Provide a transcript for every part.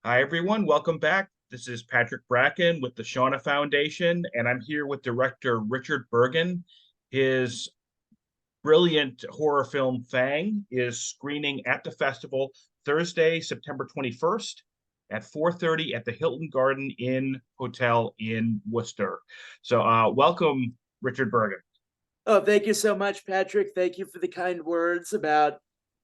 Hi, everyone. Welcome back. This is Patrick Bracken with the Shauna Foundation, and I'm here with director Richard Burgin. His brilliant horror film Fang is screening at the festival Thursday, September 21st at 4:30 at the Hilton Garden Inn Hotel in Worcester. Welcome, Richard Burgin. Oh, thank you so much, Patrick. Thank you for the kind words about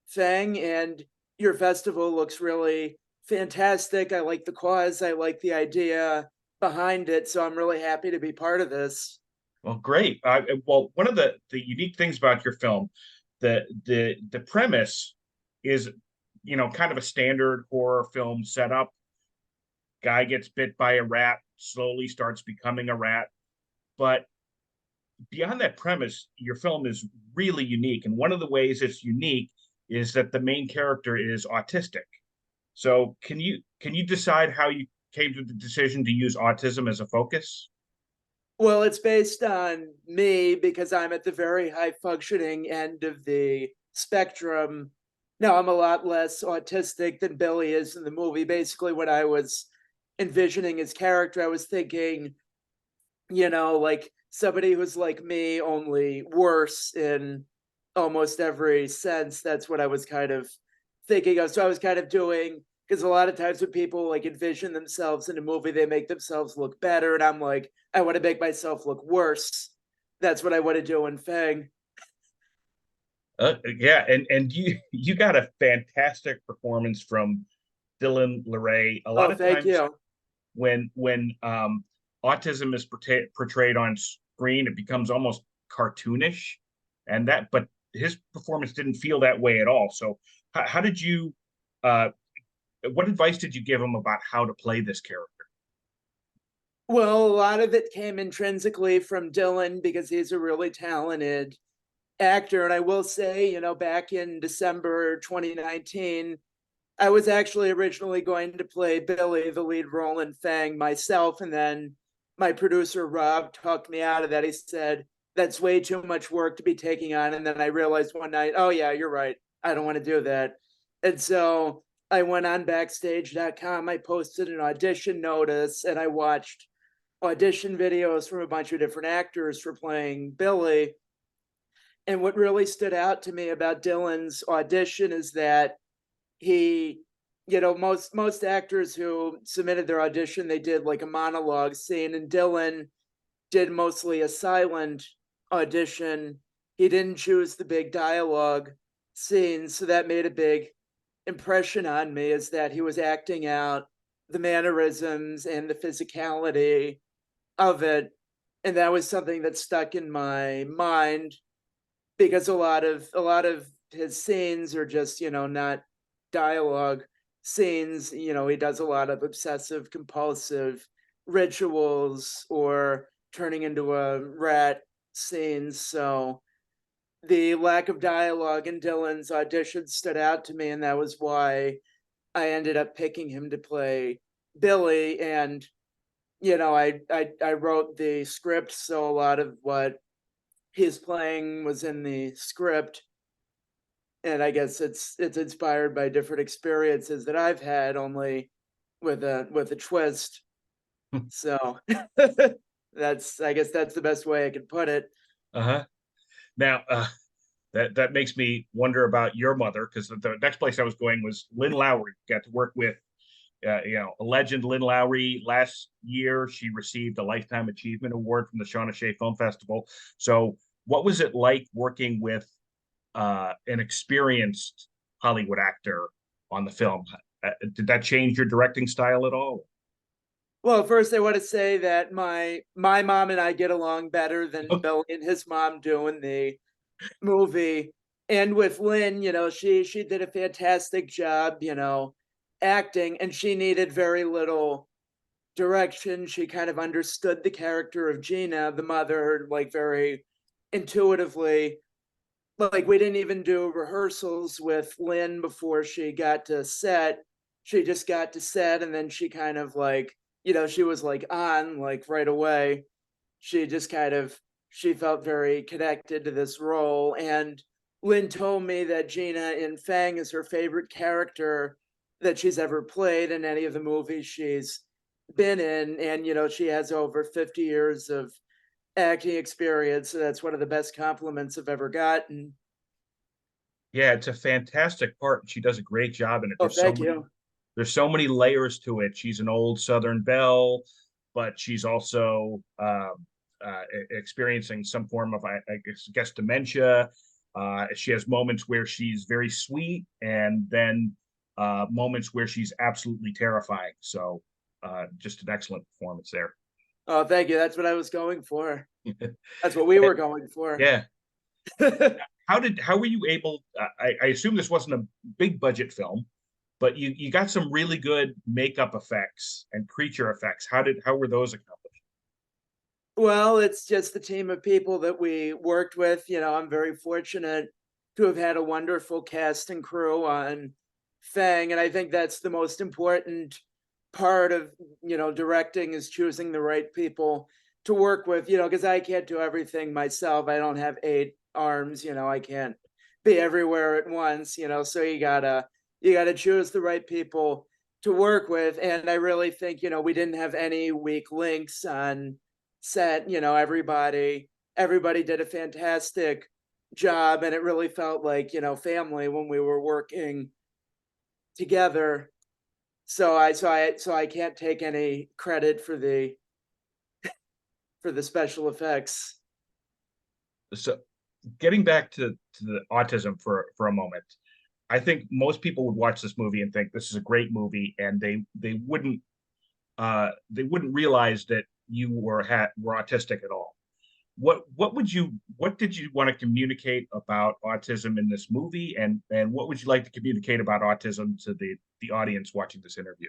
Fang. And your festival looks really fantastic. I like the cause, I like the idea behind it. So I'm really happy to be part of this. Well, great. One of the unique things about your film, the premise is, kind of a standard horror film setup. Guy gets bit by a rat, slowly starts becoming a rat. But beyond that premise, your film is really unique. And one of the ways it's unique is that the main character is autistic. So can you decide how you came to the decision to use autism as a focus? Well, it's based on me because I'm at the very high functioning end of the spectrum. Now, I'm a lot less autistic than Billy is in the movie. Basically, when I was envisioning his character, I was thinking, like somebody who's like me, only worse in almost every sense. That's what I was kind of thinking of. So I was kind of doing, because a lot of times when people like envision themselves in a movie, they make themselves look better. And I'm like, I want to make myself look worse. That's what I want to do in Fang. Yeah, and you got a fantastic performance from Dylan Larray. A lot Oh, of thank times you. when autism is portrayed on screen, it becomes almost cartoonish, and that but his performance didn't feel that way at all. So how did you uh what advice did you give him about how to play this character? Well, a lot of it came intrinsically from Dylan because he's a really talented actor. And I will say, back in December 2019, I was actually originally going to play Billy, the lead role in Fang, myself. And then my producer, Rob, talked me out of that. He said, that's way too much work to be taking on. And then I realized one night, oh, yeah, you're right. I don't want to do that. And so I went on backstage.com. I posted an audition notice and I watched audition videos from a bunch of different actors for playing Billy. And what really stood out to me about Dylan's audition is that he, most actors who submitted their audition, they did like a monologue scene, and Dylan did mostly a silent audition. He didn't choose the big dialogue scenes, so that made a big impression on me, is that he was acting out the mannerisms and the physicality of it. And that was something that stuck in my mind because a lot of his scenes are just, not dialogue scenes. He does a lot of obsessive compulsive rituals or turning into a rat scenes. So the lack of dialogue in Dylan's audition stood out to me, and that was why I ended up picking him to play Billy. And I wrote the script, so a lot of what he's playing was in the script, and I guess it's inspired by different experiences that I've had, only with a twist. So that's, I guess that's the best way I could put it. Uh-huh. Now, that makes me wonder about your mother, because the next place I was going was Lynn Lowry. Got to work with a legend, Lynn Lowry. Last year, she received a Lifetime Achievement Award from the Shauna Shea Film Festival. So, what was it like working with an experienced Hollywood actor on the film? Did that change your directing style at all? Well, first I want to say that my mom and I get along better than Bill and his mom do in the movie. And with Lynn, she did a fantastic job, acting, and she needed very little direction. She kind of understood the character of Gina, the mother, like very intuitively. Like we didn't even do rehearsals with Lynn before she got to set. She just got to set, and then she kind of like, she was like on like right away. She just kind of, she felt very connected to this role. And Lynn told me that Gina in Fang is her favorite character that she's ever played in any of the movies she's been in. And, she has over 50 years of acting experience. So that's one of the best compliments I've ever gotten. Yeah, it's a fantastic part. She does a great job in it. Oh, thank you. There's so many layers to it. She's an old Southern belle, but she's also experiencing some form of, I guess, dementia. She has moments where she's very sweet, and then moments where she's absolutely terrifying. So, just an excellent performance there. Oh, thank you. That's what I was going for. That's what we were going for. Yeah. How were you able? I assume this wasn't a big budget film, but you got some really good makeup effects and creature effects. How were those accomplished? Well, it's just the team of people that we worked with. I'm very fortunate to have had a wonderful cast and crew on Fang. And I think that's the most important part of, directing, is choosing the right people to work with, because I can't do everything myself. I don't have 8 arms, I can't be everywhere at once, so you gotta choose the right people to work with. And I really think, we didn't have any weak links on set. Everybody did a fantastic job, and it really felt like, family when we were working together. So I can't take any credit for the special effects. So, getting back to the autism for a moment, I think most people would watch this movie and think this is a great movie, and they wouldn't realize that you were autistic at all. What did you want to communicate about autism in this movie, and what would you like to communicate about autism to the audience watching this interview?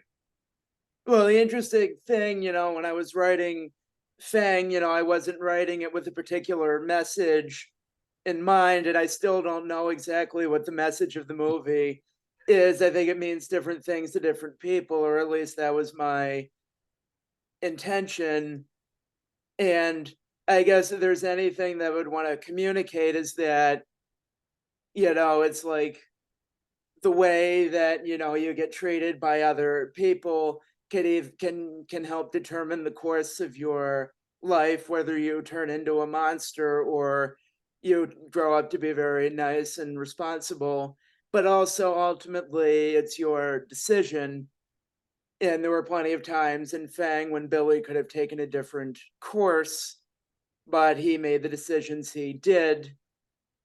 Well, the interesting thing, when I was writing Fang, I wasn't writing it with a particular message in mind, and I still don't know exactly what the message of the movie is. I think it means different things to different people, or at least that was my intention. And I guess if there's anything that I would want to communicate, is that, it's like the way that, you get treated by other people can help determine the course of your life, whether you turn into a monster or you grow up to be very nice and responsible. But also, ultimately, it's your decision. And there were plenty of times in Fang when Billy could have taken a different course, but he made the decisions he did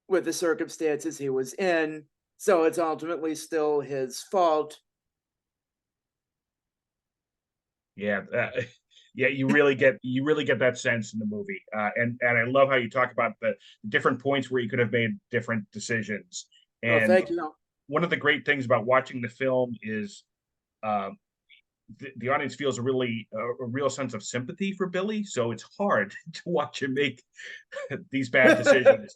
with the circumstances he was in. So it's ultimately still his fault. Yeah, yeah, you really get that sense in the movie, and I love how you talk about the different points where you could have made different decisions. Oh, And thank you. one of the great things about watching the film is um, the audience feels a real sense of sympathy for Billy, so it's hard to watch him make these bad decisions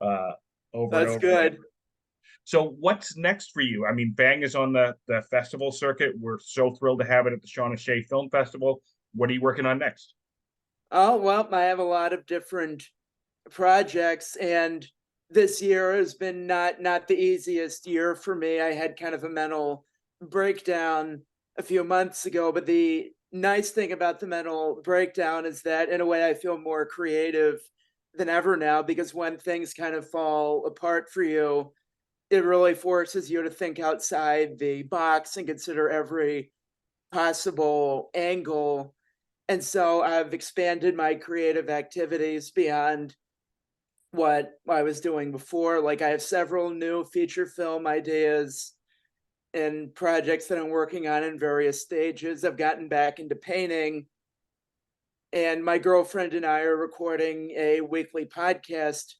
uh, over and That's over again. good. So what's next for you? I mean, Fang is on the festival circuit. We're so thrilled to have it at the Shauna Shea Film Festival. What are you working on next? Oh, well, I have a lot of different projects, and this year has been not the easiest year for me. I had kind of a mental breakdown a few months ago, but the nice thing about the mental breakdown is that, in a way, I feel more creative than ever now, because when things kind of fall apart for you, it really forces you to think outside the box and consider every possible angle. And so I've expanded my creative activities beyond what I was doing before. Like, I have several new feature film ideas and projects that I'm working on in various stages. I've gotten back into painting, and my girlfriend and I are recording a weekly podcast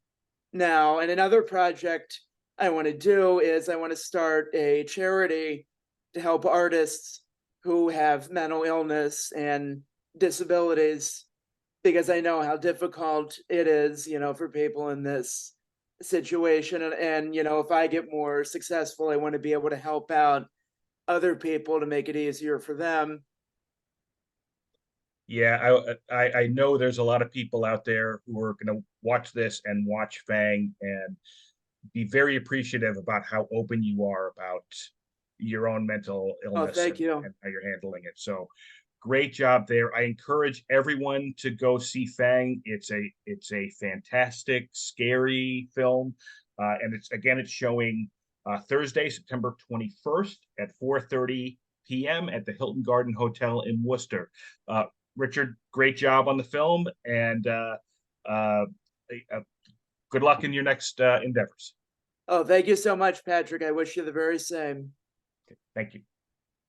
now. And another project I want to do is I want to start a charity to help artists who have mental illness and disabilities, because I know how difficult it is, for people in this situation. And, if I get more successful, I want to be able to help out other people to make it easier for them. Yeah, I know there's a lot of people out there who are going to watch this and watch Fang and be very appreciative about how open you are about your own mental Oh, illness thank you. and how you're handling it. So great job there. I encourage everyone to go see Fang. It's a fantastic, scary film, and it's showing Thursday, September 21st at 4:30 p.m. at the Hilton Garden Hotel in Worcester. Richard, great job on the film, and uh, good luck in your next endeavors. Oh, thank you so much, Patrick. I wish you the very same. Thank you.